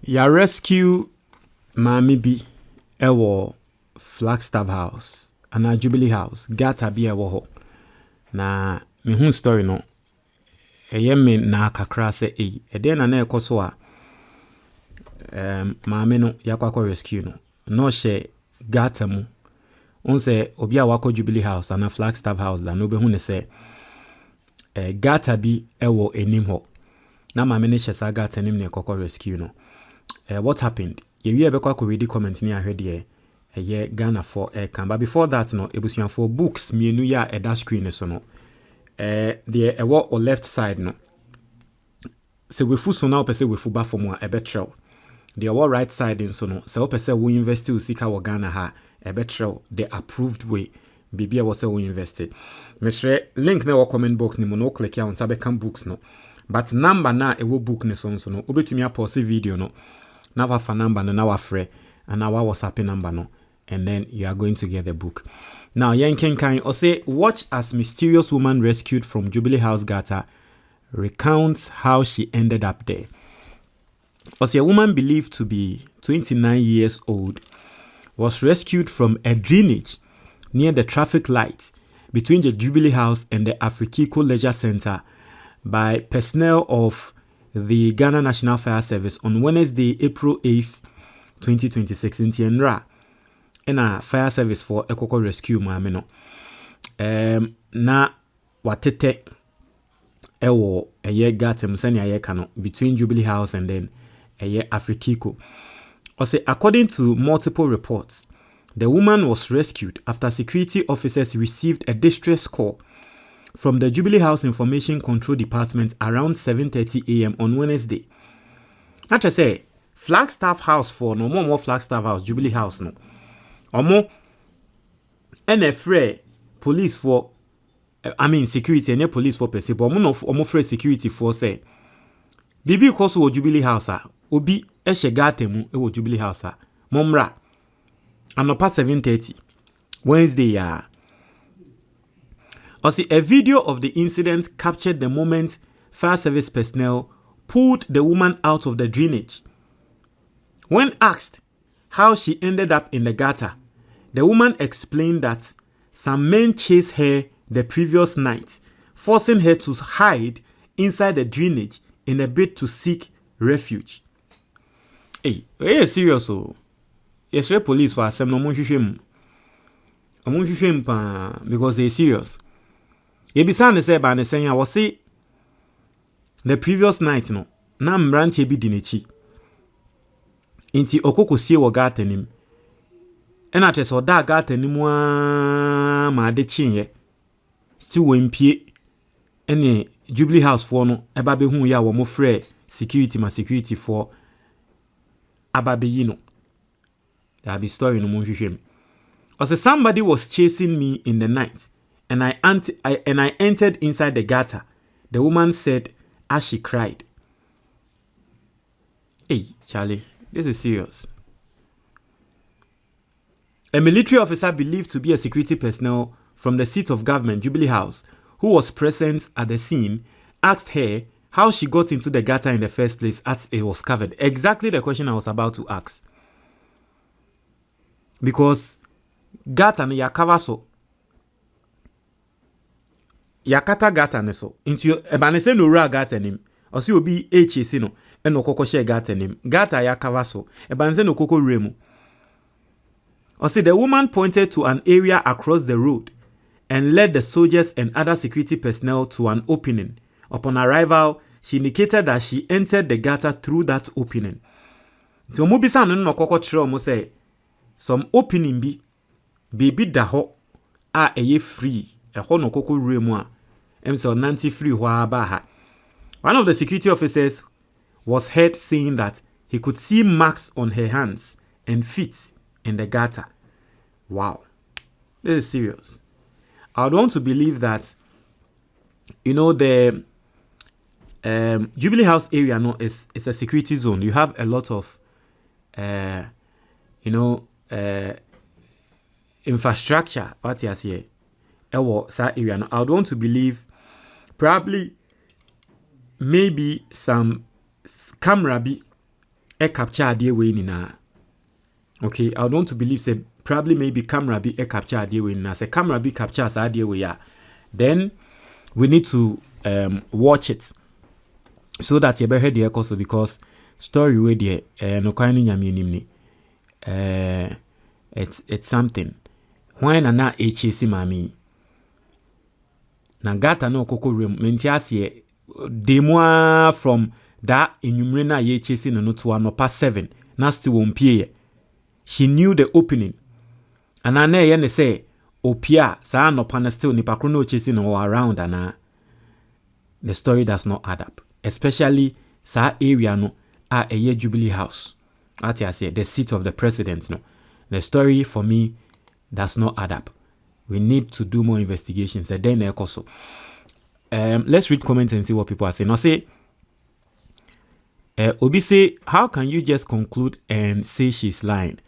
Ya rescue maame bi ewo Flagstaff House ana Jubilee House gata bi ewo ho na me hu story no me na kakra se eden na na ekoso a maame no yakwa rescue no she gata mu onse obi a wako Jubilee House ana Flagstaff House da no be hu ne se gata bi ewo enim ho na maame ne hyesa gata nim ne kokko rescue no. What happened? You ever ko read the comment ni ahwede Ghana for can, but before that no ebusuan for books mienu ya that screen so no the or left side no se we fu so na opese we fu ba for mo ebetrel the right side in so no se opese we invest usika wo Ghana ha ebetrel the approved way bibia wo se we invested mesre link na wo comment box ni mo no click ya on sabe can books no but number na e wo book ni so no obetumi apause video no na wafa number no na wafre and our WhatsApp number no, and then you are going to get the book. Now Yankin Kai or say watch as mysterious woman rescued from Jubilee House Gata recounts how she ended up there. Or say a woman believed to be 29 years old was rescued from a drainage near the traffic light between the Jubilee House and the Afrikiko Leisure Center by personnel of the Ghana National Fire Service on Wednesday, April 8th, 2026 in Tienra. And a fire service for Ekoko rescue maame no. Na watete ewo eye gatem sani aye kano between Jubilee House and then eye Afrikiko. Ose according to multiple reports, the woman was rescued after security officers received a distress call from the Jubilee House Information Control Department around 7:30 a.m. on Wednesday. Not to say, Flagstaff House for no more Flagstaff House, Jubilee House no. Omo, and a free police for, security and police for per se, but omo free security for say. Bibi koso Jubilee House obi eshegate mu e Jubilee House momra. Anopa 7:30 Wednesday ya. Also, a video of the incident captured the moment fire service personnel pulled the woman out of the drainage. When asked how she ended up in the gutter, the woman explained that some men chased her the previous night, forcing her to hide inside the drainage in a bid to seek refuge. Hey, serious oh. Yes, police for some no because they're serious. Yebisa ne se ba ne sen ya wo se the previous night no na mrantie bi dinechi inti okokosie wo gata nim ena tese oda gata nim ma de chinye still wempie ene Jubilee House for no eba be hu ya wo mo frɛ security for ababe yi no that be story no mo hwehwem. Ose somebody was chasing me in the night and I entered inside the gutter, the woman said as she cried. Hey, Charlie, this is serious. A military officer believed to be a security personnel from the seat of government, Jubilee House, who was present at the scene, asked her how she got into the gutter in the first place as it was covered. Exactly the question I was about to ask. Because gutter ni ya cover so. Yakata gata ne so into ebanese no ra gata nim osi obi hc no eno kokko share gata nim gata yakava so ebanese no kokko remu osi the woman pointed to an area across the road and led the soldiers and other security personnel to an opening. Upon arrival, she indicated that she entered the gutter through that opening. So mobisa no kokko kire omo say some opening bi baby da ho a eye free. One of the security officers was heard saying that he could see marks on her hands and feet in the gutter. Wow, this is serious. I would want to believe that, the Jubilee House area is a security zone. You have a lot of, infrastructure. What you say? Area. Now, I would want to believe probably maybe some camera be capture adeɛ wei nyinaa. Okay, I want to believe say probably maybe camera be capture adeɛ wei nyinaa. Say camera be capture saa adeɛ wei a, then we need to watch it so that you better the echo, because story where there no kind nyame nim ni it's something when na HC mami na gata no koko room menti ase demwa from that enyumre na HC no to anopa 7 na still won pie. She knew the opening and na ye ne say opia sa anopa na still nipa kro no HC no around and the story does not add up, especially sa area no a Jubilee house. At I say the seat of the president. No, the story for me does not add up. We need to do more investigations. And then also, let's read comments and see what people are saying. Now say, Obi say, how can you just conclude and say she's lying?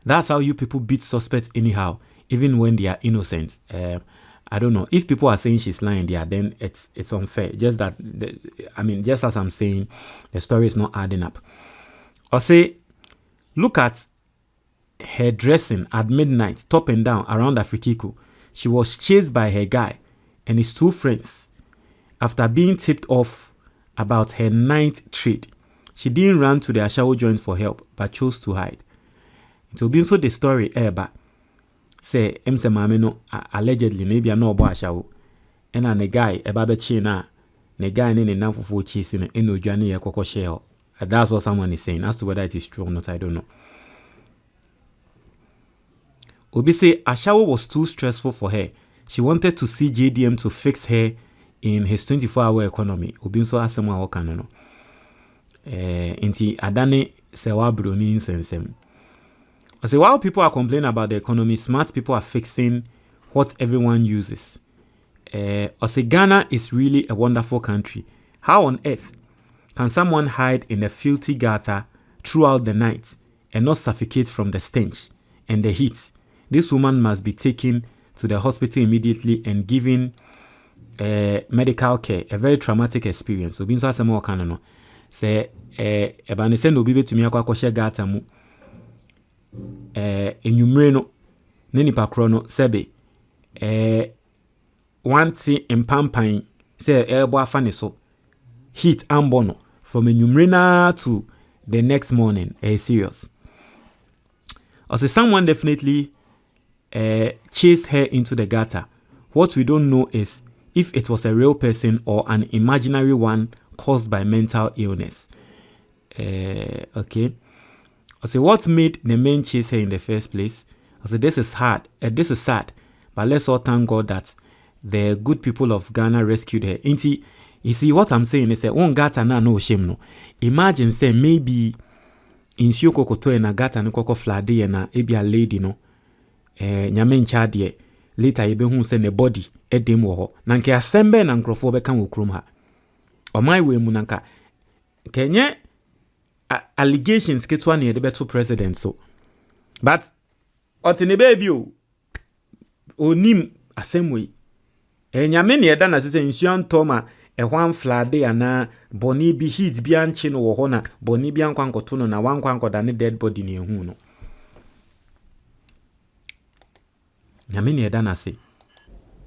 That's how you people beat suspects anyhow, even when they are innocent. I don't know if people are saying she's lying there, then it's unfair. Just that, just as I'm saying, the story is not adding up. Or say, look at her dressing at midnight, top and down around Afrikiku. She was chased by her guy and his 2 friends. After being tipped off about her night trade, she didn't run to the Ashawo joint for help, but chose to hide. It will be so the story, but say emse mame no allegedly maybe no obo Ashawo. And the guy eba be na the guy ne namfofo chase no eno dwane ye kokko share. That's what someone is saying. As to whether it is true or not, I don't know. Obi say Ashawo was too stressful for her. She wanted to see JDM to fix her in his 24-hour economy. Obi so asema wo kan no. Inti adane se wa broni insensem. I say while people are complaining about the economy, smart people are fixing what everyone uses. I say Ghana is really a wonderful country. How on earth can someone hide in a filthy gutter throughout the night and not suffocate from the stench and the heat? This woman must be taken to the hospital immediately and given medical care. A very traumatic experience. So, binso asemo wakana no. Say, ebane sendo bibe tumi akwa kwashe gata mu. Enyumre no. Neni pakro no. Sebe. Wanti empampan. Say, ebo afane so. Heat ambono. From enyumre to the next morning. Serious. Also, someone definitely chased her into the gutter. What we don't know is if it was a real person or an imaginary one caused by mental illness. Okay. I say, what made the men chase her in the first place? I say, this is hard. This is sad. But let's all thank God that the good people of Ghana rescued her. Inti, you see what I'm saying is that one gata na no shame no. Imagine say maybe in Shoko koto na gata no koko flade na ebi a lady no. Nyame ncha de later yebehu se ne body edem wo ho na nke asembe na nkrofo be kan okrom ha o my we mu nanka kenye allegations ketwa na yede beto president so but otine baby o onim asemwe nyame ne yeda na se nsuan toma ehwan flade ana boni bi heat bi anchi no wo ho na boni bi ankwankoto no na wankwankoda ne dead body ne ehu no. Nyame yeda na se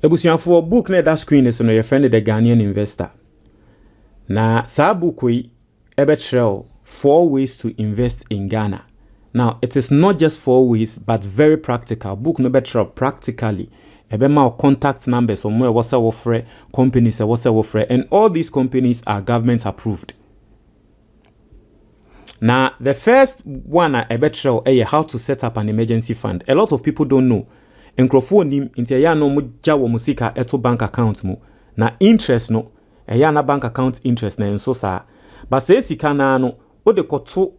ebusuafo book na that screen is no your friend the Ghanaian investor na sa book we ebetrel 4 ways to invest in Ghana. Now it is not just 4 ways but very practical. Book no betrel practically ebema contact numbers or more what's offer companies what's offer and all these companies are government approved. Now the first one ebetrel how to set up an emergency fund. A lot of people don't know. Nkrofo nim nti ya no mo gya wo musika eto bank account mu na interest no ya na bank account interest na enso sa ba se sika na no o de koto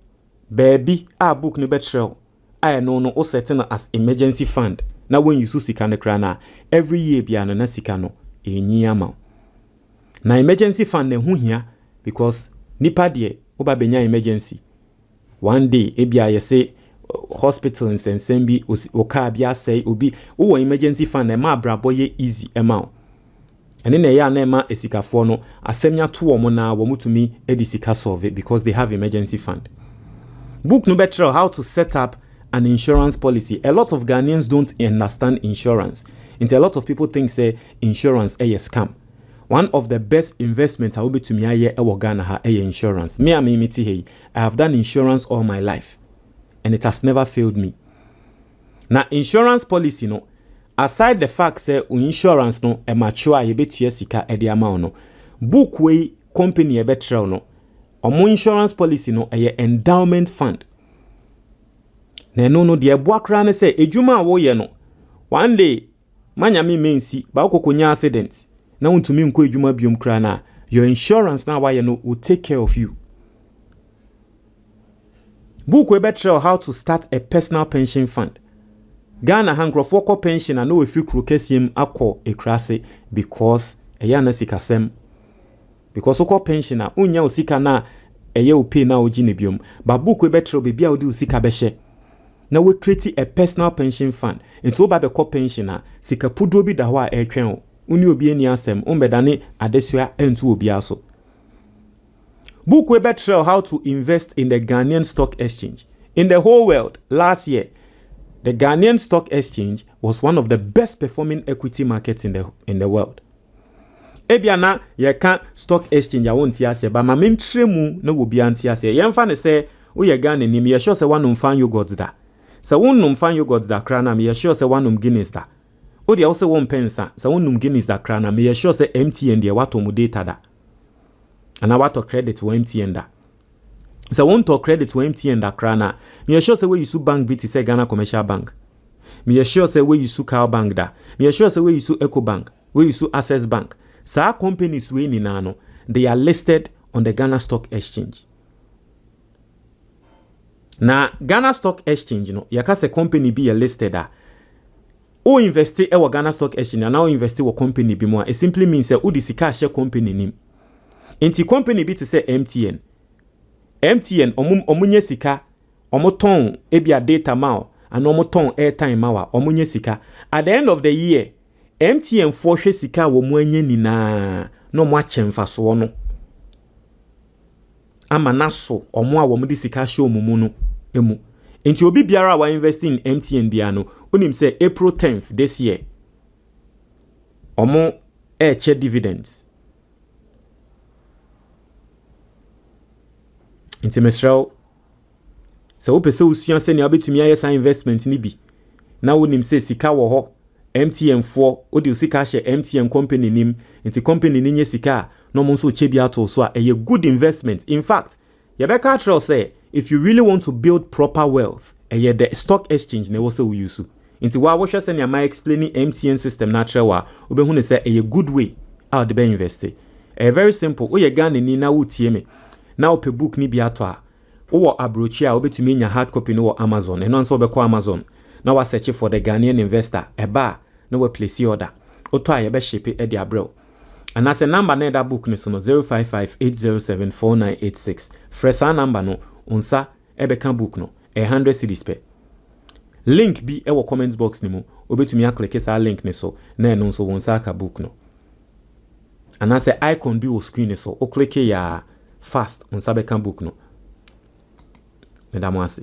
baby a book no betrel I no o set na as emergency fund na when you su sika na kra na every year bia no na sika no enyi ama na emergency fund na hu hia because nipa de o ba benya emergency one day e bia ye say hospital and sensembi oka bia say obi wo emergency fund na ma brabo ye easy ema ene na ya na ema esikafo no asemnya to wo na wo mutumi edi sika solve because they have emergency fund. Book no better how to set up an insurance policy. A lot of Ghanaians don't understand insurance. And a lot of people think say insurance a scam. One of the best investments I will be to me aye Ghana insurance. Me I have done insurance all my life and it has never failed me. Now insurance policy no, aside the fact say insurance no e mature ye betua sika e de ama no, book way company e betra no, omo insurance policy no e endowment fund. Na no de eboa kra ne say ejuma wo ye no, one day manyame mensi ba okokonya accident na untumi nko ejuma biom kra na, your insurance na wa ye no will take care of you. Book we betra how to start a personal pension fund. Ghana hankrofo ko pension na no efi kro kesiem akọ ekrase because eya na sikasem. Because ko pension na unya usika na eye upe na oji ne biom. Ba book we betra be bia odi usika behye. Na we create a personal pension fund. Into ba be ko pension na sika pudro bi da ho a etwen o. Uni obi ani asem umbedane adesua entu obi aso. Book we betra how to invest in the Ghanaian stock exchange. In the whole world last year, the Ghanaian stock exchange was one of the best performing equity markets in the world. Ebiana ye kan stock exchange a won ti ase ba ma mentremu na wo bi anti ase. Ye mfa ne se wo ye Ghana ni me sure se wanom fan yogurt da. Se wonnom fan yogurt da kra na me sure se wanom Guinness da. O de also won pensa se wonnom Guinness da kra na me sure se MTN de wato mu data da. Ana wato credit wo MTN da. So won't talk credit to MTN da krana. Me sure say we use bank BT say Ghana Commercial Bank. Me sure say we use Cow Bank da. Me sure say we use Eco Bank. We use Access Bank. So our companies we ni nano, they are listed on the Ghana Stock Exchange. Na Ghana Stock Exchange no, yaka se company be listed da. O invest e wa Ghana Stock Exchange na o invest wo company bi mo. It simply means say o di sika share company nim. Enti company bi te say MTN. MTN omunye sika omoton ebia data ma and omoton airtime ma omunye sika. At the end of the year, MTN for hwe sika wo mu anye nina no mo achemfa so no. Ama naso omo a wo mu di sika show mu no emu. Enti obi biara wa invest in MTN bia no, onim say April 10th this year. Omo che dividends. Inti mesrao se wo pese usua se ne obetumi aye san investment ni bi na wonim se sika wo ho MTN 4 odi usika hye MTN company nim inti company ni nye sika no mo nso chebi ato so a eye good investment. In fact ye be ka tell say if you really want to build proper wealth eye the stock exchange na wo se wo use inti wa wo hwe se ne am explaining MTN system na tell wa obehu ne se eye good way how to be invest. Very simple. O ye Ghana ni na wo tie me now pe book ni bi ato a wo abrochi a obetumi nya hard copy no Amazon eno nso obekọ Amazon na wa search for the Ghanaian investor eba na we place order oto a ye be ship e di abrel and as a number na that book ni so no 0558074986 fresa number no unsa e be kan book no 100 cedis pe link bi e wo comment box ni mu obetumi a click sa link ni so na eno nso wonsa ka book no and as a icon bi wo screen ni so o click ya fast on sabe kan book no. Mesdames,